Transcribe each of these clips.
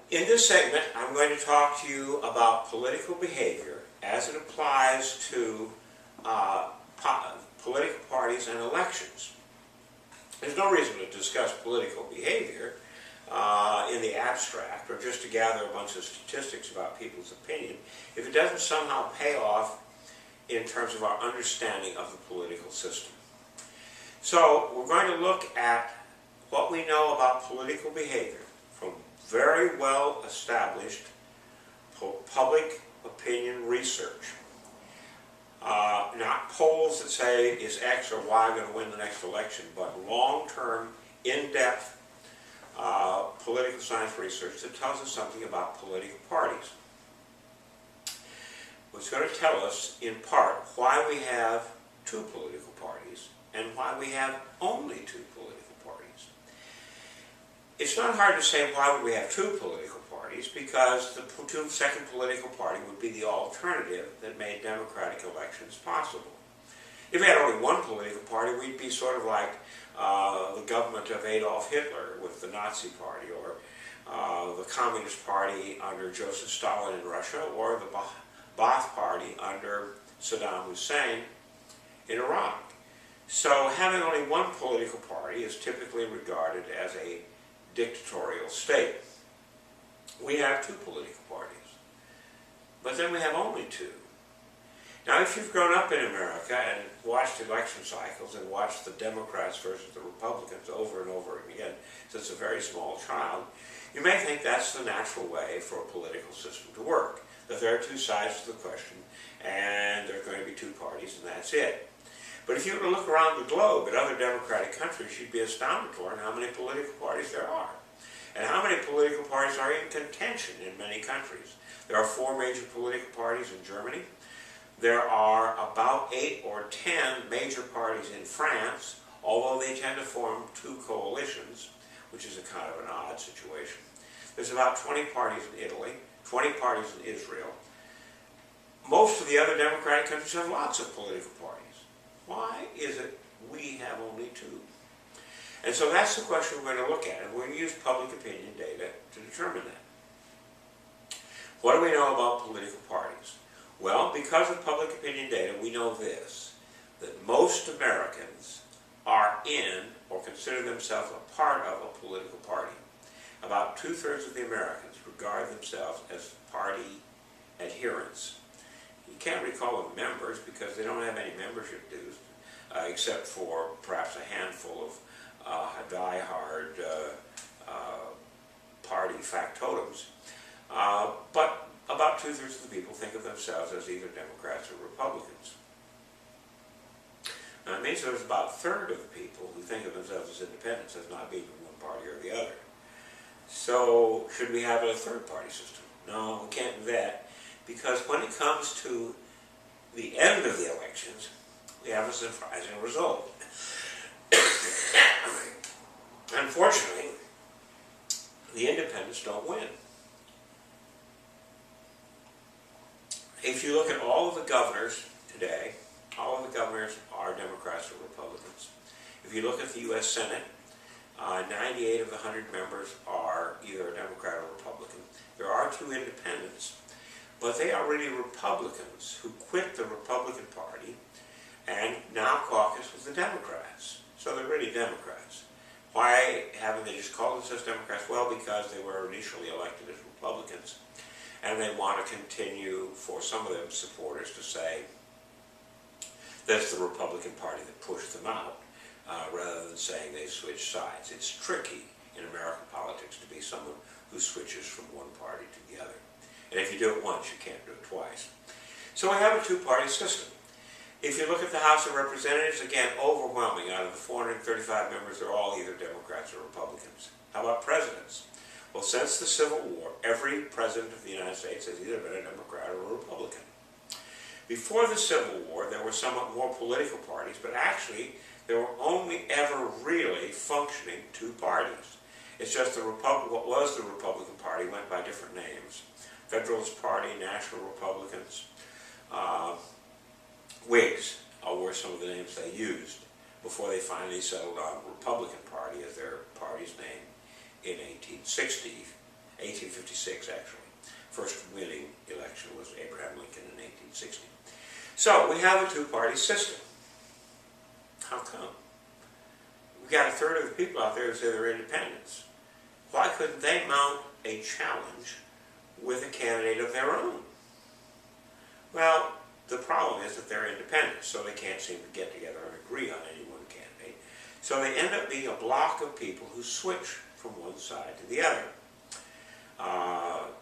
In this segment, I'm going to talk to you about political behavior as it applies to political parties and elections. There's no reason to discuss political behavior in the abstract, or just to gather a bunch of statistics about people's opinion, if it doesn't somehow pay off in terms of our understanding of the political system. So we're going to look at what we know about political behavior from very well established public opinion research. Not polls that say, is X or Y going to win the next election, but long-term, in-depth political science research that tells us something about political parties. It's going to tell us, in part, why we have two political parties and why we have only two political parties. It's not hard to say why would we have two political parties, because the second political party would be the alternative that made democratic elections possible. If we had only one political party, we'd be sort of like the government of Adolf Hitler with the Nazi Party, or the Communist Party under Joseph Stalin in Russia, or the Ba'ath Party under Saddam Hussein in Iraq. So having only one political party is typically regarded as a dictatorial state. We have two political parties, but then we have only two. Now, if you've grown up in America and watched election cycles and watched the Democrats versus the Republicans over and over again since a very small child, you may think that's the natural way for a political system to work, that there are two sides to the question and there are going to be two parties and that's it. But if you were to look around the globe at other democratic countries, you'd be astounded to learn how many political parties there are, and how many political parties are in contention in many countries. There are 4 major political parties in Germany. There are about 8 or 10 major parties in France, although they tend to form 2 coalitions, which is a kind of an odd situation. There's about 20 parties in Italy, 20 parties in Israel. Most of the other democratic countries have lots of political parties. Why is it we have only 2? And so that's the question we're going to look at, and we're going to use public opinion data to determine that. What do we know about political parties? Well, because of public opinion data, we know this, that most Americans are in or consider themselves a part of a political party. About 2/3 of the Americans regard themselves as party adherents. You can't really call them members because they don't have any membership dues, except for perhaps a handful of die-hard party factotums. But about 2/3 of the people think of themselves as either Democrats or Republicans. Now, it means there's about 1/3 of the people who think of themselves as independents as not being in one party or the other. So, should we have a third party system? No, we can't do that, because when it comes to the end of the elections, we have a surprising result. Unfortunately, the independents don't win. If you look at all of the governors today, all of the governors are Democrats or Republicans. If you look at the U.S. Senate, 98 of the 100 members are either a Democrat or Republican. There are 2 independents, but they are really Republicans who quit the Republican Party and now caucus with the Democrats. So they're really Democrats. Why haven't they just called themselves Democrats? Well, because they were initially elected as Republicans, and they want to continue, for some of them supporters, to say that's the Republican Party that pushed them out, rather than saying they switched sides. It's tricky in American politics to be someone who switches from one party to the other. And if you do it once, you can't do it twice. So we have a 2-party system. If you look at the House of Representatives, again, overwhelming. Out of the 435 members, they're all either Democrats or Republicans. How about presidents? Well, since the Civil War, every president of the United States has either been a Democrat or a Republican. Before the Civil War, there were somewhat more political parties, but actually, there were only ever really functioning 2 parties. It's just what was the Republican Party went by different names. Federalist Party, National Republicans, Whigs were some of the names they used before they finally settled on Republican Party as their party's name in 1860, 1856 actually. First winning election was Abraham Lincoln in 1860. So we have a two-party system. How come? We've got a third of the people out there who say they're independents. Why couldn't they mount a challenge with a candidate of their own? Well, the problem is that they're independent, so they can't seem to get together and agree on any one candidate. So they end up being a block of people who switch from one side to the other.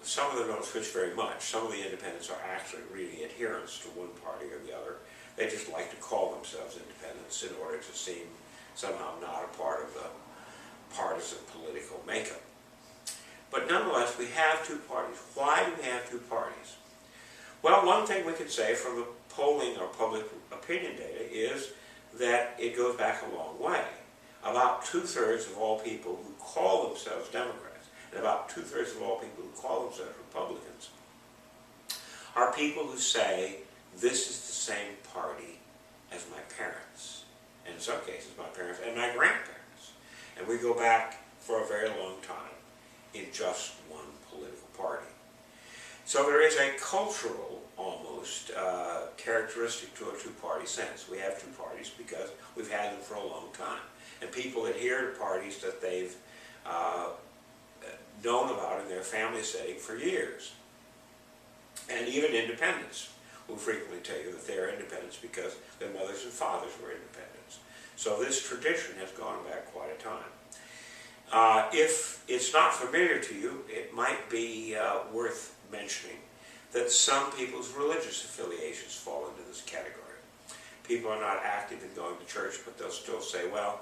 Some of them don't switch very much. Some of the independents are actually really adherents to one party or the other. They just like to call themselves independents in order to seem somehow not a part of the partisan political makeup. But nonetheless, we have two parties. Why do we have two parties? Well, one thing we can say from the polling or public opinion data is that it goes back a long way. About two-thirds of all people who call themselves Democrats, and about two-thirds of all people who call themselves Republicans, are people who say, this is the same party as my parents, and in some cases my parents and my grandparents. And we go back for a very long time in just one political party. So there is a cultural, almost, characteristic to a two-party sense. We have two parties because we've had them for a long time. And people adhere to parties that they've known about in their family setting for years. And even independents will frequently tell you that they are independents because their mothers and fathers were independents. So this tradition has gone back quite a time. If it's not familiar to you, it might be worth mentioning that some people's religious affiliations fall into this category. People are not active in going to church, but they'll still say, well,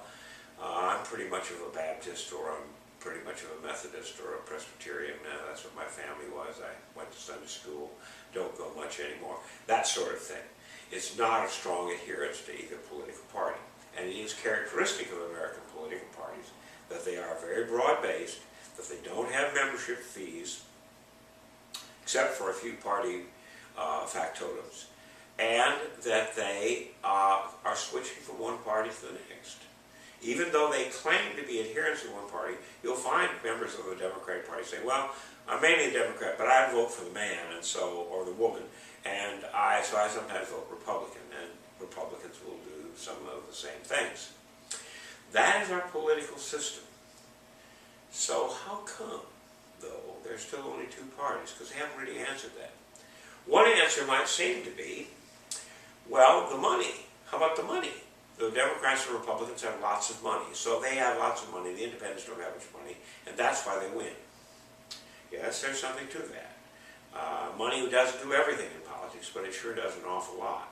I'm pretty much of a Baptist, or I'm pretty much of a Methodist or a Presbyterian. That's what my family was. I went to Sunday school, don't go much anymore. That sort of thing. It's not a strong adherence to either political party. And it is characteristic of American political parties that they are very broad-based, that they don't have membership fees, except for a few party factotums, and that they are switching from one party to the next. Even though they claim to be adherents to one party, you'll find members of the Democratic Party say, well, I'm mainly a Democrat, but I vote for the man, and so, or the woman, and so I sometimes vote Republican, and Republicans will do some of the same things. That is our political system. So how come, though, there's still only two parties? Because they haven't really answered that. One answer might seem to be, well, the money. How about the money? The Democrats and Republicans have lots of money. So they have lots of money. The independents don't have much money, and that's why they win. Yes, there's something to that. Money doesn't do everything in politics, but it sure does an awful lot.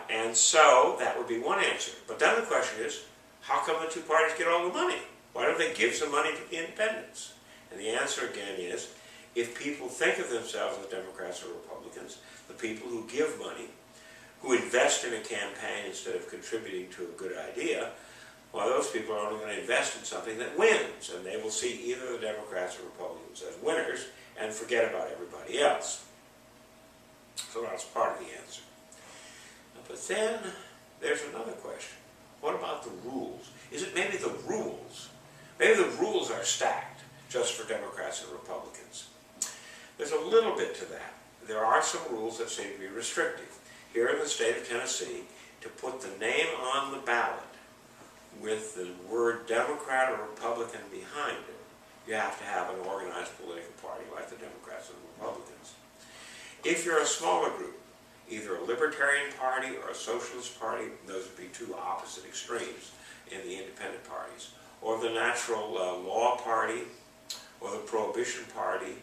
And so that would be one answer. But then the question is, how come the two parties get all the money? Why don't they give some money to the independents? And the answer again is, if people think of themselves as Democrats or Republicans, the people who give money, who invest in a campaign instead of contributing to a good idea, well, those people are only going to invest in something that wins, and they will see either the Democrats or Republicans as winners and forget about everybody else. So that's part of the answer. But then there's another question. What about the rules? Is it maybe the rules? Maybe the rules are stacked just for Democrats and Republicans. There's a little bit to that. There are some rules that seem to be restrictive. Here in the state of Tennessee, to put the name on the ballot with the word Democrat or Republican behind it, you have to have an organized political party like the Democrats and Republicans. If you're a smaller group, either a Libertarian Party or a Socialist Party, those would be two opposite extremes in the independent parties, or the Natural Law Party, or the Prohibition Party,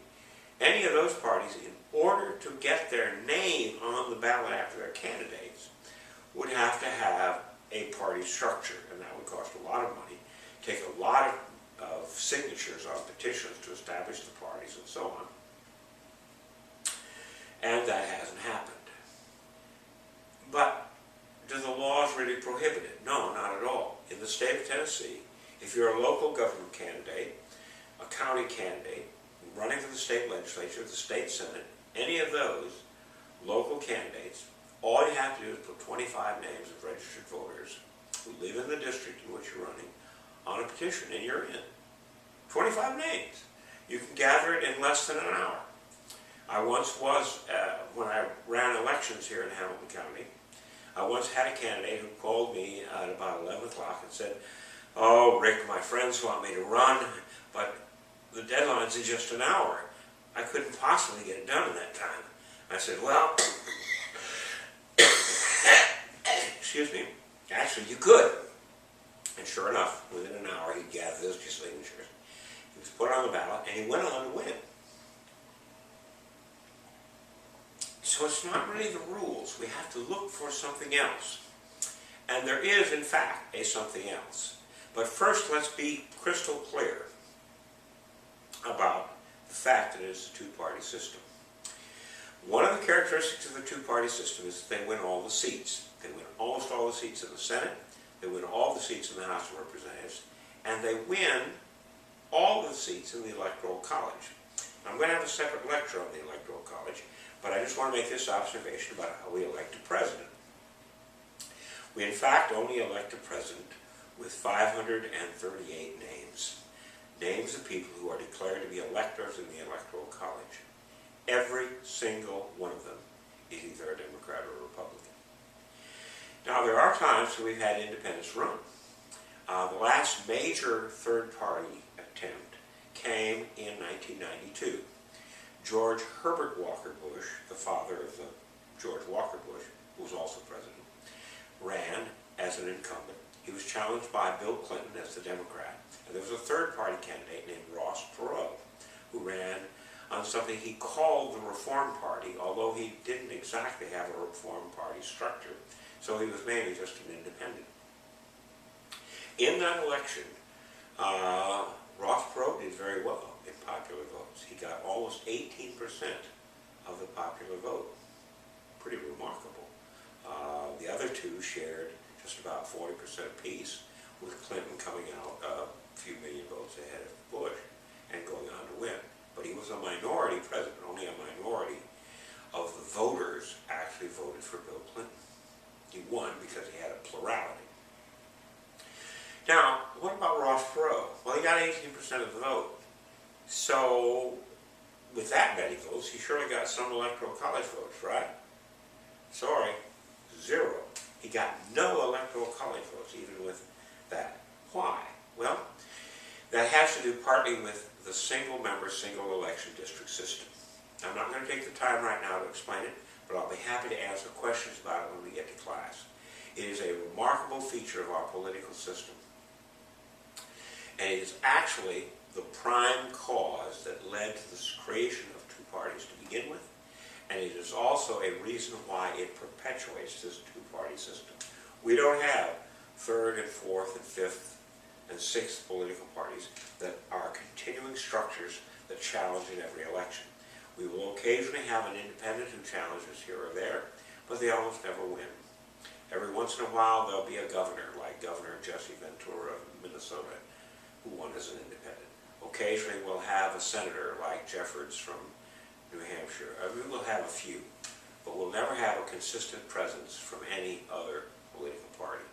any of those parties, in order to get their name on the ballot after their candidates, would have to have a party structure, and that would cost a lot of money, take a lot of signatures on petitions to establish the parties and so on. And that hasn't happened. But do the laws really prohibit it? No, not at all. In the state of Tennessee, if you're a local government candidate, a county candidate, running for the state legislature, the state senate, any of those local candidates, all you have to do is put 25 names of registered voters who live in the district in which you're running on a petition, and you're in. 25 names. You can gather it in less than an hour. I once was, when I ran elections here in Hamilton County, I once had a candidate who called me at about 11 o'clock and said, "Oh, Rick, my friends want me to run, but the deadline's in just an hour. I couldn't possibly get it done in that time." I said, "Well," excuse me, "actually you could." And sure enough, within an hour he'd gathered those signatures. He was put on the ballot and he went on to win. So it's not really the rules. We have to look for something else. And there is, in fact, a something else. But first, let's be crystal clear about the fact that it's a two-party system. One of the characteristics of the two-party system is that they win all the seats. They win almost all the seats in the Senate, they win all the seats in the House of Representatives, and they win all the seats in the Electoral College. I'm going to have a separate lecture on the Electoral College, but I just want to make this observation about how we elect a president. We in fact only elect a president with 538 names. Names of people who are declared to be electors in the Electoral College. Every single one of them is either a Democrat or a Republican. Now there are times when we've had independents run. The last major third-party attempt came in 1992. George Herbert Walker Bush, the father of George Walker Bush, who was also president, ran as an incumbent. He was challenged by Bill Clinton as the Democrat. And there was a third-party candidate named Ross Perot, who ran on something he called the Reform Party, although he didn't exactly have a Reform Party structure, so he was mainly just an independent. In that election, Ross Perot did very well in popular votes. He got almost 18% of the popular vote. Pretty remarkable. The other two shared just about 40% apiece, with Clinton coming out a few million votes ahead of Bush and going on to win. But he was a minority president. Only a minority of the voters actually voted for Bill Clinton. He won because he had a plurality. Now, what about Ross Perot? Well, he got 18% of the vote. So, with that many votes, he surely got some Electoral College votes, right? Sorry, zero. He got no Electoral College votes, even with that. Why? Well, that has to do partly with the single-member, single-election district system. I'm not going to take the time right now to explain it, but I'll be happy to answer questions about it when we get to class. It is a remarkable feature of our political system. And it is actually the prime cause that led to the creation of two parties to begin with, and it is also a reason why it perpetuates this two-party system. We don't have third and fourth and fifth and sixth political parties that are continuing structures that challenge in every election. We will occasionally have an independent who challenges here or there, but they almost never win. Every once in a while there'll be a governor, like Governor Jesse Ventura of Minnesota, who won as an independent. Occasionally we'll have a senator like Jeffords from New Hampshire. We will have a few, but we'll never have a consistent presence from any other political party.